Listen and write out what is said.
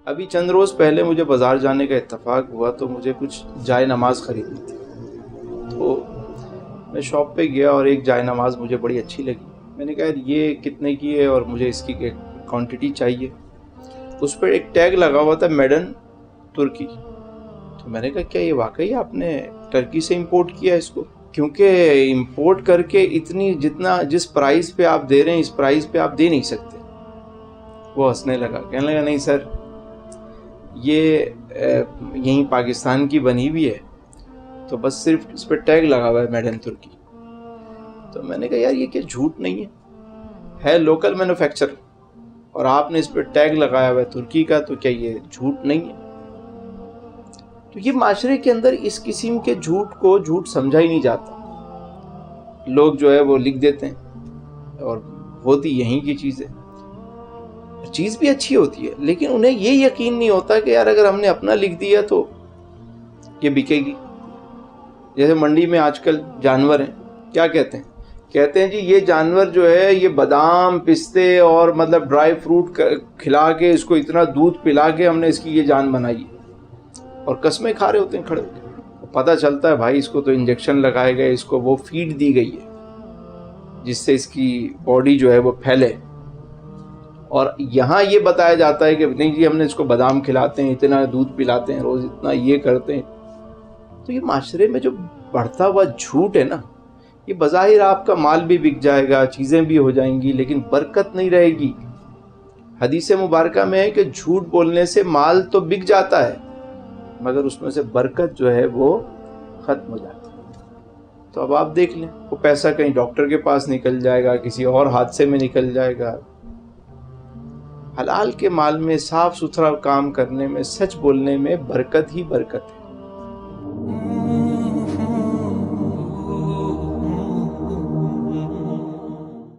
ابھی چند روز پہلے مجھے بازار جانے کا اتفاق ہوا تو مجھے کچھ جائے نماز خریدنی تھی. تو میں شاپ پہ گیا اور ایک جائے نماز مجھے بڑی اچھی لگی. میں نے کہا یار یہ کتنے کی ہے اور مجھے اس کی کوانٹٹی چاہیے. اس پر ایک ٹیگ لگا ہوا تھا میڈ ان ترکی. تو میں نے کہا کیا یہ واقعی آپ نے ٹرکی سے امپورٹ کیا ہے اس کو؟ کیونکہ امپورٹ کر کے اتنی جس پرائز پہ آپ دے رہے ہیں اس پرائز پہ آپ دے نہیں سکتے. وہ ہنسنے لگا, کہنے لگا نہیں سر یہ یہیں پاکستان کی بنی ہوئی ہے, تو بس صرف اس پہ ٹیگ لگا ہوا ہے میڈ ان ترکی. تو میں نے کہا یار یہ کیا جھوٹ نہیں ہے لوکل مینوفیکچر اور آپ نے اس پہ ٹیگ لگایا ہوا ہے ترکی کا, تو کیا یہ جھوٹ نہیں ہے؟ تو یہ معاشرے کے اندر اس قسم کے جھوٹ کو جھوٹ سمجھا ہی نہیں جاتا. لوگ جو ہے وہ لکھ دیتے ہیں اور ہوتی یہیں کی چیز ہے. چیز بھی اچھی ہوتی ہے لیکن انہیں یہ یقین نہیں ہوتا کہ یار اگر ہم نے اپنا لکھ دیا تو یہ بکے گی. جیسے منڈی میں آج کل جانور ہیں, کیا کہتے ہیں جی یہ جانور جو ہے یہ بادام پستے اور مطلب ڈرائی فروٹ کھلا کے اس کو اتنا دودھ پلا کے ہم نے اس کی یہ جان بنائی ہے, اور قسمیں کھا رہے ہوتے ہیں کھڑے ہوتے ہیں. پتہ چلتا ہے بھائی اس کو تو انجیکشن لگائے گئے, اس کو وہ فیڈ دی گئی ہے جس سے اس کی باڈی جو ہے وہ پھیلے. اور یہاں یہ بتایا جاتا ہے کہ نہیں جی ہم نے اس کو بادام کھلاتے ہیں, اتنا دودھ پلاتے ہیں روز, اتنا یہ کرتے ہیں. تو یہ معاشرے میں جو بڑھتا ہوا جھوٹ ہے نا, یہ بظاہر آپ کا مال بھی بک جائے گا, چیزیں بھی ہو جائیں گی, لیکن برکت نہیں رہے گی. حدیث مبارکہ میں ہے کہ جھوٹ بولنے سے مال تو بک جاتا ہے مگر اس میں سے برکت جو ہے وہ ختم ہو جاتی ہے. تو اب آپ دیکھ لیں وہ پیسہ کہیں ڈاکٹر کے پاس نکل جائے گا, کسی اور حادثے میں نکل جائے گا. حلال کے مال میں صاف ستھرا کام کرنے میں, سچ بولنے میں برکت ہی برکت ہے.